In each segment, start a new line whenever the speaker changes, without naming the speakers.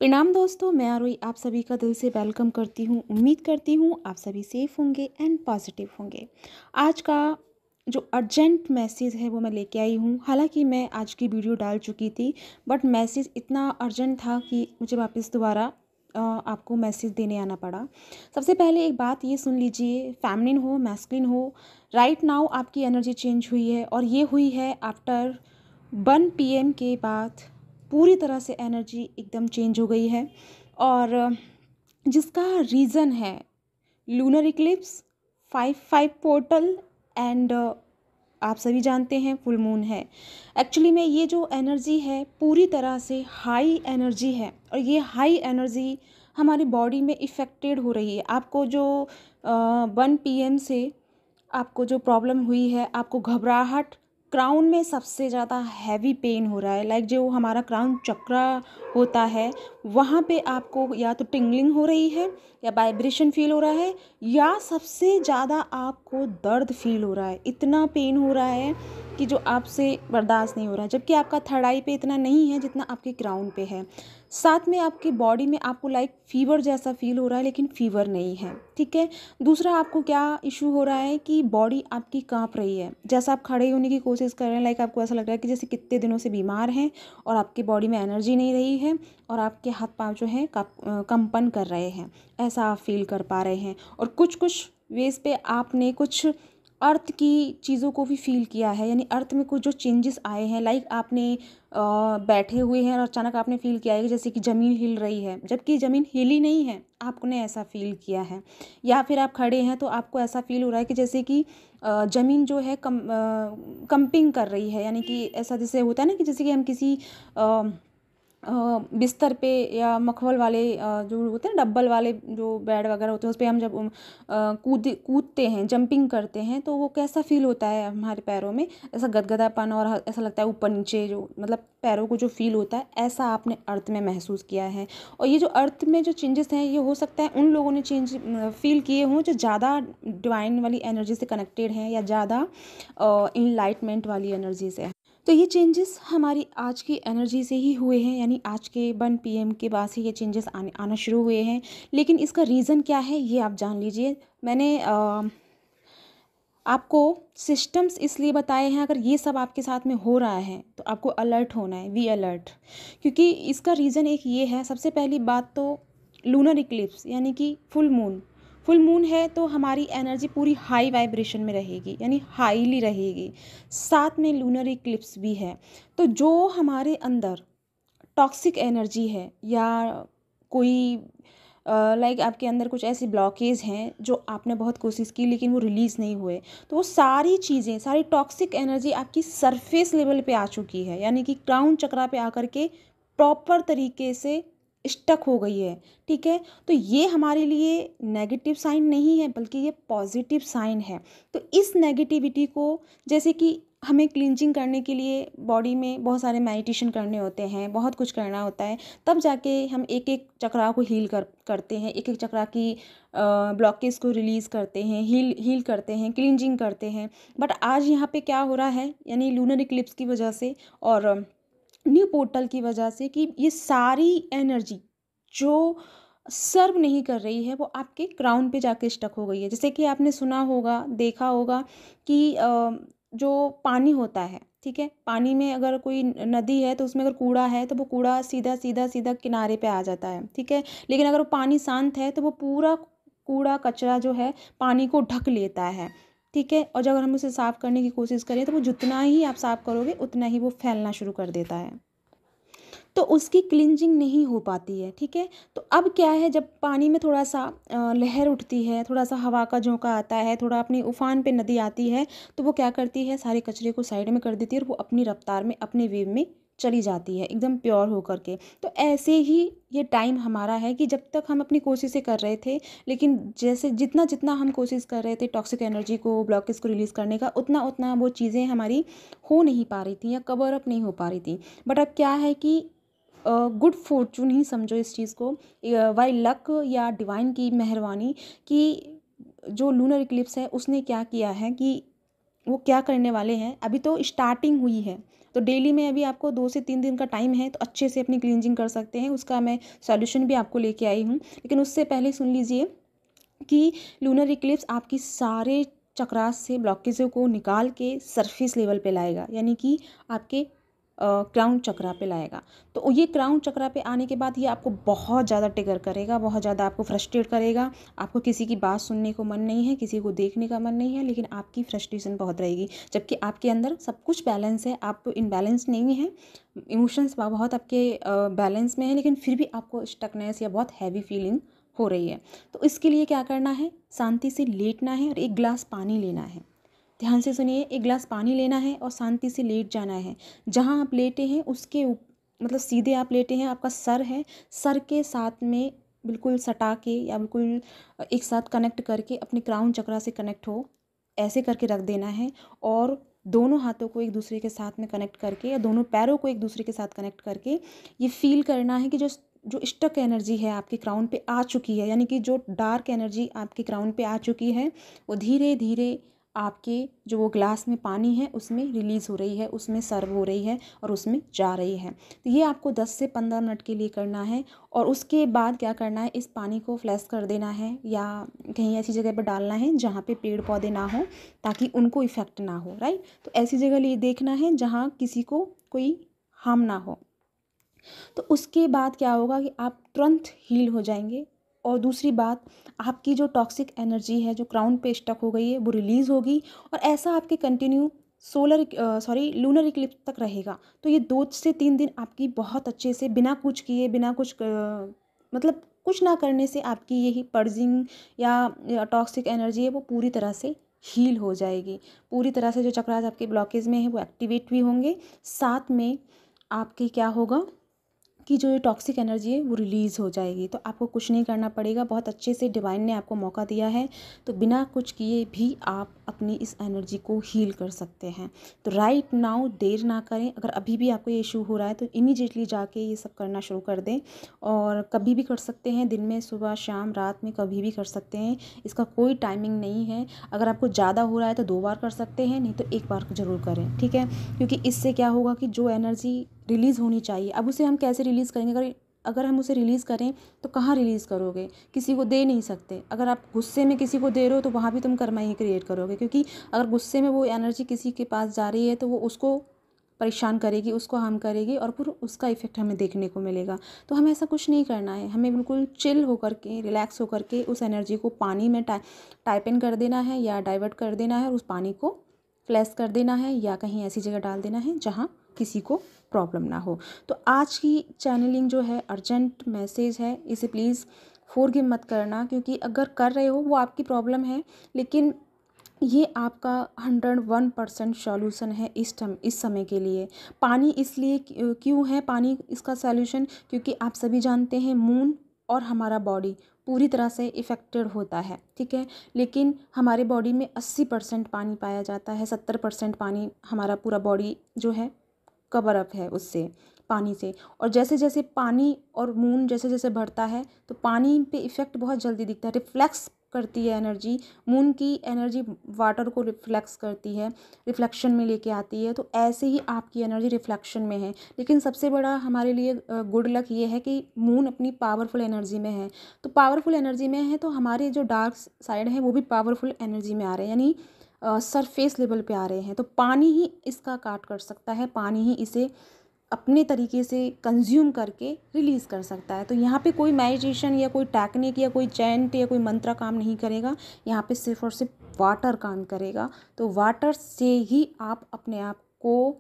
प्रणाम दोस्तों, मैं आरोही आप सभी का दिल से वेलकम करती हूँ। उम्मीद करती हूँ आप सभी सेफ होंगे एंड पॉजिटिव होंगे। आज का जो अर्जेंट मैसेज है वो मैं लेके आई हूँ। हालांकि मैं आज की वीडियो डाल चुकी थी, बट मैसेज इतना अर्जेंट था कि मुझे वापस दोबारा आपको मैसेज देने आना पड़ा। सबसे पहले एक बात ये सुन लीजिए, फेमिनिन हो मैस्कुलिन हो, राइट नाउ आपकी एनर्जी चेंज हुई है और ये हुई है आफ्टर 1 PM के बाद। पूरी तरह से एनर्जी एकदम चेंज हो गई है और जिसका रीज़न है लूनर इक्लिप्स, 5/5 पोर्टल एंड आप सभी जानते हैं फुल मून है। एक्चुअली में ये जो एनर्जी है पूरी तरह से हाई एनर्जी है और ये हाई एनर्जी हमारी बॉडी में इफ़ेक्टेड हो रही है। आपको जो 1 PM से आपको जो प्रॉब्लम हुई है, आपको घबराहट, क्राउन में सबसे ज़्यादा हैवी पेन हो रहा है, लाइक जो हमारा क्राउन चक्रा होता है वहाँ पे आपको या तो टिंगलिंग हो रही है या वाइब्रेशन फील हो रहा है या सबसे ज़्यादा आपको दर्द फील हो रहा है। इतना पेन हो रहा है कि जो आपसे बर्दाश्त नहीं हो रहा है, जबकि आपका थर्ड आई पे इतना नहीं है जितना आपके क्राउन पे है। साथ में आपकी बॉडी में आपको लाइक फीवर जैसा फील हो रहा है, लेकिन फीवर नहीं है, ठीक है। दूसरा आपको क्या इशू हो रहा है कि बॉडी आपकी कांप रही है, जैसा आप खड़े होने की कोशिश कर रहे हैं, लाइक आपको ऐसा लग रहा है कि जैसे कितने दिनों से बीमार हैं और आपकी बॉडी में एनर्जी नहीं रही है और आपके हाथ पांव जो है कंपन कर रहे हैं, ऐसा आप फील कर पा रहे हैं। और कुछ कुछ वेज पे आपने कुछ अर्थ की चीज़ों को भी फील किया है, यानी अर्थ में कुछ जो चेंजेस आए हैं, लाइक आपने बैठे हुए हैं और अचानक आपने फील किया है कि जैसे कि ज़मीन हिल रही है, जबकि ज़मीन हिली नहीं है, आपने ऐसा फील किया है। या फिर आप खड़े हैं तो आपको ऐसा फील हो रहा है कि जैसे कि ज़मीन जो है कंपिंग कर रही है, यानी कि ऐसा जैसे होता है ना कि जैसे कि हम किसी बिस्तर पे या मखमल वाले जो होते हैं डब्बल वाले जो बेड वगैरह होते हैं उस पर हम जब कूदते हैं, जंपिंग करते हैं, तो वो कैसा फील होता है हमारे पैरों में, ऐसा गदगदापन और ऐसा लगता है ऊपर नीचे, जो मतलब पैरों को जो फील होता है, ऐसा आपने अर्थ में महसूस किया है। और ये जो अर्थ में जो चेंजेस हैं, ये हो सकता है उन लोगों ने चेंज फील किए हों जो ज़्यादा डिवाइन वाली एनर्जी से कनेक्टेड हैं या ज़्यादा इनलाइटमेंट वाली एनर्जी से। तो ये चेंजेस हमारी आज की एनर्जी से ही हुए हैं, यानी आज के 1 PM के बाद से ये चेंजेस आना शुरू हुए हैं। लेकिन इसका रीज़न क्या है ये आप जान लीजिए। मैंने आपको सिस्टम्स इसलिए बताए हैं, अगर ये सब आपके साथ में हो रहा है तो आपको अलर्ट होना है, वी अलर्ट। क्योंकि इसका रीज़न एक ये है, सबसे पहली बात तो लूनर इक्लिप्स यानी कि फुल मून है तो हमारी एनर्जी पूरी हाई वाइब्रेशन में रहेगी, यानी हाईली रहेगी। साथ में लूनर इक्लिप्स भी है, तो जो हमारे अंदर टॉक्सिक एनर्जी है या कोई लाइक आपके अंदर कुछ ऐसी ब्लॉकेज हैं जो आपने बहुत कोशिश की लेकिन वो रिलीज़ नहीं हुए, तो वो सारी चीज़ें, सारी टॉक्सिक एनर्जी आपकी सरफेस लेवल पे आ चुकी है, यानी कि क्राउन चक्रा पे आकर के प्रॉपर तरीके से स्टक हो गई है, ठीक है। तो ये हमारे लिए नेगेटिव साइन नहीं है, बल्कि ये पॉजिटिव साइन है। तो इस नेगेटिविटी को, जैसे कि हमें क्लींजिंग करने के लिए बॉडी में बहुत सारे मेडिटेशन करने होते हैं, बहुत कुछ करना होता है, तब जाके हम एक एक चक्रा को हील करते हैं, एक एक चक्रा की ब्लॉकेज को रिलीज़ करते हैं, हील करते हैं, क्लींजिंग करते हैं। बट आज यहाँ पे क्या हो रहा है, यानी लूनर इक्लिप्स की वजह से और न्यू पोर्टल की वजह से, कि ये सारी एनर्जी जो सर्व नहीं कर रही है वो आपके क्राउन पे जाके स्टक हो गई है। जैसे कि आपने सुना होगा, देखा होगा कि जो पानी होता है, ठीक है, पानी में अगर कोई नदी है तो उसमें अगर कूड़ा है तो वो कूड़ा सीधा सीधा सीधा किनारे पे आ जाता है, ठीक है। लेकिन अगर वो पानी शांत है तो वो पूरा कूड़ा कचरा जो है पानी को ढक लेता है, ठीक है। और जब अगर हम उसे साफ़ करने की कोशिश करें तो वो जितना ही आप साफ़ करोगे उतना ही वो फैलना शुरू कर देता है, तो उसकी क्लिंजिंग नहीं हो पाती है, ठीक है। तो अब क्या है, जब पानी में थोड़ा सा लहर उठती है, थोड़ा सा हवा का झोंका आता है, थोड़ा अपनी उफान पे नदी आती है, तो वो क्या करती है, सारे कचरे को साइड में कर देती है और वो अपनी रफ्तार में, अपने वेव में चली जाती है, एकदम प्योर होकर के। तो ऐसे ही ये टाइम हमारा है कि जब तक हम अपनी कोशिशें कर रहे थे, लेकिन जैसे जितना जितना हम कोशिश कर रहे थे टॉक्सिक एनर्जी को, ब्लॉकेज को रिलीज़ करने का, उतना उतना वो चीज़ें हमारी हो नहीं पा रही थी या कवर अप नहीं हो पा रही थी। बट अब क्या है कि गुड फॉर्चून ही समझो इस चीज़ को, बाय लक या डिवाइन की मेहरबानी, कि जो लूनर इक्लिप्स है उसने क्या किया है कि वो क्या करने वाले हैं, अभी तो स्टार्टिंग हुई है, तो डेली में अभी आपको 2 से 3 दिन का टाइम है, तो अच्छे से अपनी क्लींजिंग कर सकते हैं। उसका मैं सॉल्यूशन भी आपको लेके आई हूँ। लेकिन उससे पहले सुन लीजिए कि लूनर इक्लिप्स आपकी सारे चक्रास से ब्लॉकेजों को निकाल के सरफेस लेवल पे लाएगा, यानी कि आपके क्राउन चक्रा पे लाएगा। तो ये क्राउन चक्रा पे आने के बाद ये आपको बहुत ज़्यादा ट्रिगर करेगा, बहुत ज़्यादा आपको फ्रस्ट्रेट करेगा। आपको किसी की बात सुनने को मन नहीं है, किसी को देखने का मन नहीं है, लेकिन आपकी फ्रस्ट्रेशन बहुत रहेगी, जबकि आपके अंदर सब कुछ बैलेंस है, आप इनबैलेंस नहीं है। इमोशंस बहुत आपके बैलेंस में है, लेकिन फिर भी आपको स्टकनेस या बहुत हैवी फीलिंग हो रही है। तो इसके लिए क्या करना है, शांति से लेटना है और 1 गिलास पानी लेना है। ध्यान से सुनिए, 1 गिलास पानी लेना है और शांति से लेट जाना है। जहाँ आप लेटे हैं उसके मतलब सीधे आप लेटे हैं, आपका सर है, सर के साथ में बिल्कुल सटा के या बिल्कुल एक साथ कनेक्ट करके अपने क्राउन चक्रा से कनेक्ट हो, ऐसे करके रख देना है। और दोनों हाथों को एक दूसरे के साथ में कनेक्ट करके या दोनों पैरों को एक दूसरे के साथ कनेक्ट करके ये फील करना है कि जो स्टक एनर्जी है आपके क्राउन पे आ चुकी है, यानी कि जो डार्क एनर्जी आपके क्राउन पे आ चुकी है, वो धीरे धीरे आपके जो वो ग्लास में पानी है उसमें रिलीज़ हो रही है, उसमें सर्व हो रही है और उसमें जा रही है। तो ये आपको 10 से 15 मिनट के लिए करना है। और उसके बाद क्या करना है, इस पानी को फ्लैश कर देना है या कहीं ऐसी जगह पर डालना है जहाँ पे पेड़ पौधे ना हो, ताकि उनको इफ़ेक्ट ना हो, राइट। तो ऐसी जगह लिए देखना है जहाँ किसी को कोई हार्म ना हो। तो उसके बाद क्या होगा कि आप तुरंत हील हो जाएंगे। और दूसरी बात, आपकी जो टॉक्सिक एनर्जी है जो क्राउन पे स्टक हो गई है वो रिलीज़ होगी, और ऐसा आपके कंटिन्यू लूनर इक्लिप्स तक रहेगा। तो ये 2 से 3 दिन आपकी बहुत अच्छे से बिना कुछ किए, बिना कुछ मतलब कुछ ना करने से आपकी यही पर्जिंग या टॉक्सिक एनर्जी है वो पूरी तरह से हील हो जाएगी। पूरी तरह से जो चक्रास आपके ब्लॉकेज में है वो एक्टिवेट भी होंगे। साथ में आपके क्या होगा कि जो ये टॉक्सिक एनर्जी है वो रिलीज़ हो जाएगी। तो आपको कुछ नहीं करना पड़ेगा, बहुत अच्छे से डिवाइन ने आपको मौका दिया है, तो बिना कुछ किए भी आप अपनी इस एनर्जी को हील कर सकते हैं। तो राइट नाउ देर ना करें। अगर अभी भी आपको ये इशू हो रहा है तो इमीडिएटली जाके ये सब करना शुरू कर दें। और कभी भी कर सकते हैं, दिन में, सुबह, शाम, रात में, कभी भी कर सकते हैं। इसका कोई टाइमिंग नहीं है। अगर आपको ज़्यादा हो रहा है तो 2 बार कर सकते हैं, नहीं तो 1 बार ज़रूर करें, ठीक है। क्योंकि इससे क्या होगा कि जो एनर्जी रिलीज़ होनी चाहिए, अब उसे हम कैसे रिलीज़ करेंगे? अगर हम उसे रिलीज़ करें तो कहाँ रिलीज़ करोगे? किसी को दे नहीं सकते। अगर आप गुस्से में किसी को दे रहे हो तो वहाँ भी तुम कर्मा ही क्रिएट करोगे, क्योंकि अगर गुस्से में वो एनर्जी किसी के पास जा रही है तो वो उसको परेशान करेगी, उसको हार्म करेगी, और फिर उसका इफ़ेक्ट हमें देखने को मिलेगा। तो हमें ऐसा कुछ नहीं करना है। हमें बिल्कुल चिल होकर के, रिलैक्स होकर के उस एनर्जी को पानी में टाइप इन कर देना है या डाइवर्ट कर देना है, और उस पानी को फ्लैश कर देना है या कहीं ऐसी जगह डाल देना है जहाँ किसी को प्रॉब्लम ना हो। तो आज की चैनलिंग जो है अर्जेंट मैसेज है, इसे प्लीज़ फॉरगिव मत करना, क्योंकि अगर कर रहे हो वो आपकी प्रॉब्लम है, लेकिन ये आपका 101% सॉल्यूशन है इस समय के लिए। पानी इसलिए क्यों है पानी इसका सॉल्यूशन, क्योंकि आप सभी जानते हैं मून और हमारा बॉडी पूरी तरह से इफ़ेक्टेड होता है, ठीक है। लेकिन हमारे बॉडी में 80% पानी पाया जाता है, 70% पानी हमारा पूरा बॉडी जो है कवर अप है उससे, पानी से। और जैसे जैसे पानी और मून जैसे जैसे बढ़ता है तो पानी पे इफ़ेक्ट बहुत जल्दी दिखता है, रिफ्लेक्स करती है एनर्जी। मून की एनर्जी वाटर को रिफ्लेक्स करती है, रिफ्लेक्शन में लेके आती है। तो ऐसे ही आपकी एनर्जी रिफ्लेक्शन में है। लेकिन सबसे बड़ा हमारे लिए गुड लक ये है कि मून अपनी पावरफुल एनर्जी में है। तो पावरफुल एनर्जी में है तो हमारे जो डार्क साइड हैं वो भी पावरफुल एनर्जी में आ रहे हैं, यानी सरफेस लेवल पे आ रहे हैं। तो पानी ही इसका काट कर सकता है, पानी ही इसे अपने तरीके से कंज्यूम करके रिलीज़ कर सकता है। तो यहाँ पे कोई मेडिटेशन या कोई टेक्निक या कोई चैंट या कोई मंत्र काम नहीं करेगा, यहाँ पे सिर्फ और सिर्फ वाटर काम करेगा। तो वाटर से ही आप अपने आप को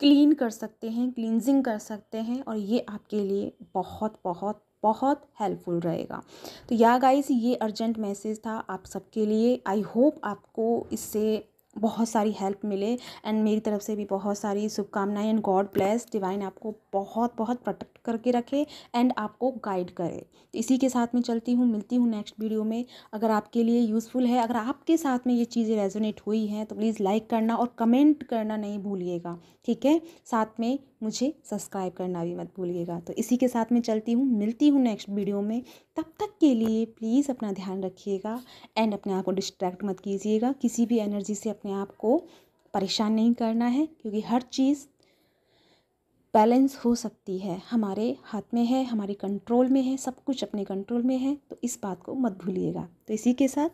क्लीन कर सकते हैं, क्लींजिंग कर सकते हैं, और ये आपके लिए बहुत बहुत बहुत हेल्पफुल रहेगा। तो या गाइस, ये अर्जेंट मैसेज था आप सबके लिए। आई होप आपको इससे बहुत सारी हेल्प मिले, एंड मेरी तरफ से भी बहुत सारी शुभकामनाएं। एंड गॉड ब्लेस, डिवाइन आपको बहुत बहुत प्रोटेक्ट करके रखे एंड आपको गाइड करे। तो इसी के साथ में चलती हूँ, मिलती हूँ नेक्स्ट वीडियो में। अगर आपके लिए यूज़फुल है, अगर आपके साथ में ये चीज़ें रेजोनेट हुई हैं तो प्लीज़ लाइक करना और कमेंट करना नहीं भूलिएगा, ठीक है। साथ में मुझे सब्सक्राइब करना भी मत भूलिएगा। तो इसी के साथ में चलती हूँ, मिलती हूँ नेक्स्ट वीडियो में। तब तक के लिए प्लीज़ अपना ध्यान रखिएगा एंड अपने आप को डिस्ट्रैक्ट मत कीजिएगा। किसी भी एनर्जी से अपने आप को परेशान नहीं करना है, क्योंकि हर चीज़ बैलेंस हो सकती है, हमारे हाथ में है, हमारे कंट्रोल में है, सब कुछ अपने कंट्रोल में है। तो इस बात को मत भूलिएगा। तो इसी के साथ